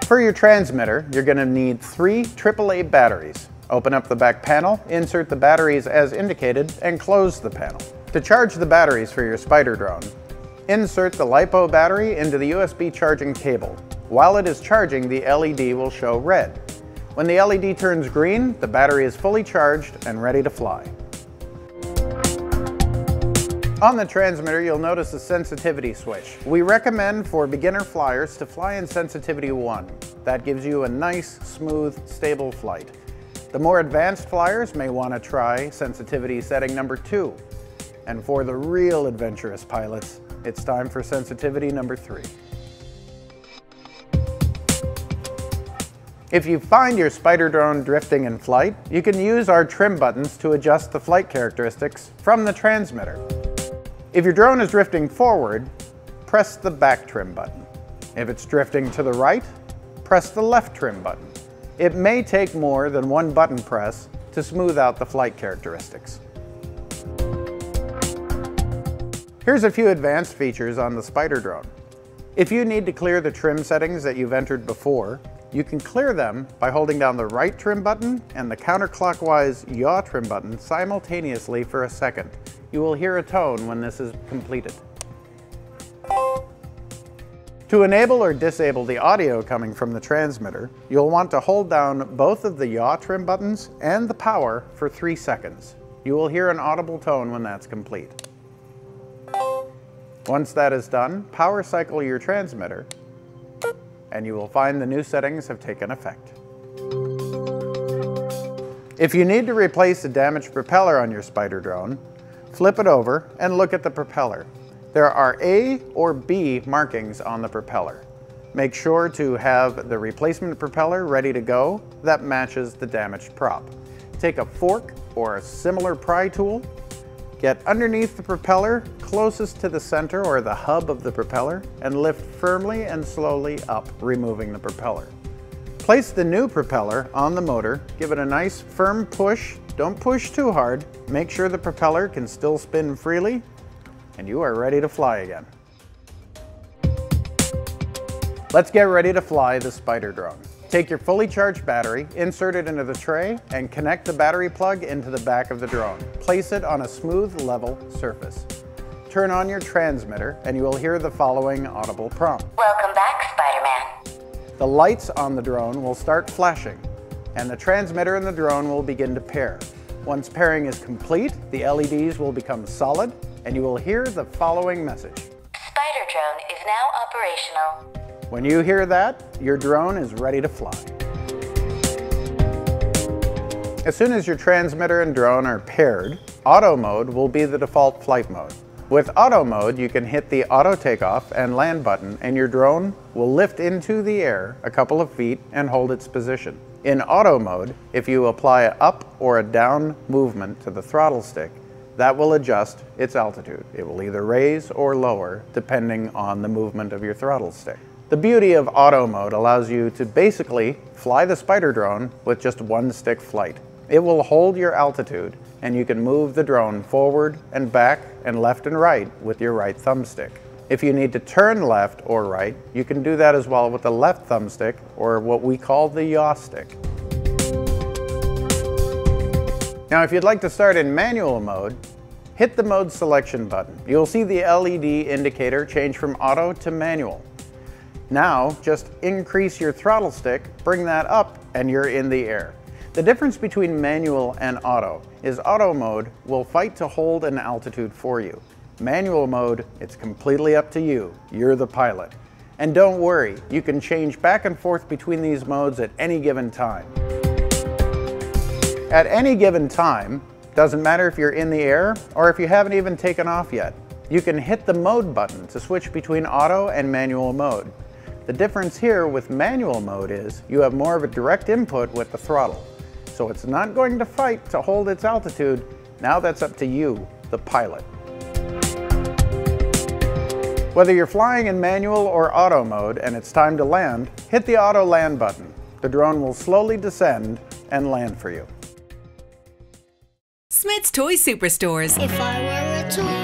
For your transmitter, you're going to need 3 AAA batteries. Open up the back panel, insert the batteries as indicated, and close the panel. To charge the batteries for your Spider drone, insert the LiPo battery into the USB charging cable. While it is charging, the LED will show red. When the LED turns green, the battery is fully charged and ready to fly. On the transmitter, you'll notice a sensitivity switch. We recommend for beginner flyers to fly in sensitivity 1. That gives you a nice, smooth, stable flight. The more advanced flyers may want to try sensitivity setting number 2. And for the real adventurous pilots, it's time for sensitivity number 3. If you find your Spider drone drifting in flight, you can use our trim buttons to adjust the flight characteristics from the transmitter. If your drone is drifting forward, press the back trim button. If it's drifting to the right, press the left trim button. It may take more than one button press to smooth out the flight characteristics. Here's a few advanced features on the Spider drone. If you need to clear the trim settings that you've entered before, you can clear them by holding down the right trim button and the counterclockwise yaw trim button simultaneously for a second. You will hear a tone when this is completed. To enable or disable the audio coming from the transmitter, you'll want to hold down both of the yaw trim buttons and the power for 3 seconds. You will hear an audible tone when that's complete. Once that is done, power cycle your transmitter, and you will find the new settings have taken effect. If you need to replace a damaged propeller on your Spider drone, flip it over and look at the propeller. There are A or B markings on the propeller. Make sure to have the replacement propeller ready to go that matches the damaged prop. Take a fork or a similar pry tool, get underneath the propeller closest to the center or the hub of the propeller, and lift firmly and slowly up, removing the propeller. Place the new propeller on the motor, give it a nice firm push. Don't push too hard. Make sure the propeller can still spin freely, and you are ready to fly again. Let's get ready to fly the Spider drone. Take your fully charged battery, insert it into the tray, and connect the battery plug into the back of the drone. Place it on a smooth, level surface. Turn on your transmitter, and you will hear the following audible prompt. Welcome back, Spider-Man. The lights on the drone will start flashing, and the transmitter and the drone will begin to pair. Once pairing is complete, the LEDs will become solid, and you will hear the following message. Spider drone is now operational. When you hear that, your drone is ready to fly. As soon as your transmitter and drone are paired, auto mode will be the default flight mode. With auto mode, you can hit the auto takeoff and land button, and your drone will lift into the air a couple of feet and hold its position. In auto mode, if you apply an up or a down movement to the throttle stick, that will adjust its altitude. It will either raise or lower depending on the movement of your throttle stick. The beauty of auto mode allows you to basically fly the Spider drone with just one stick flight. It will hold your altitude, and you can move the drone forward and back and left and right with your right thumbstick. If you need to turn left or right, you can do that as well with the left thumbstick, or what we call the yaw stick. Now, if you'd like to start in manual mode, hit the mode selection button. You'll see the LED indicator change from auto to manual. Now, just increase your throttle stick, bring that up, and you're in the air. The difference between manual and auto is auto mode will fight to hold an altitude for you. Manual mode, it's completely up to you. You're the pilot. And don't worry, you can change back and forth between these modes at any given time. At any given time, doesn't matter if you're in the air or if you haven't even taken off yet, you can hit the mode button to switch between auto and manual mode. The difference here with manual mode is you have more of a direct input with the throttle. So it's not going to fight to hold its altitude. Now that's up to you, the pilot. Whether you're flying in manual or auto mode and it's time to land, hit the auto land button. The drone will slowly descend and land for you. Smyths Toy Superstores. If I were a toy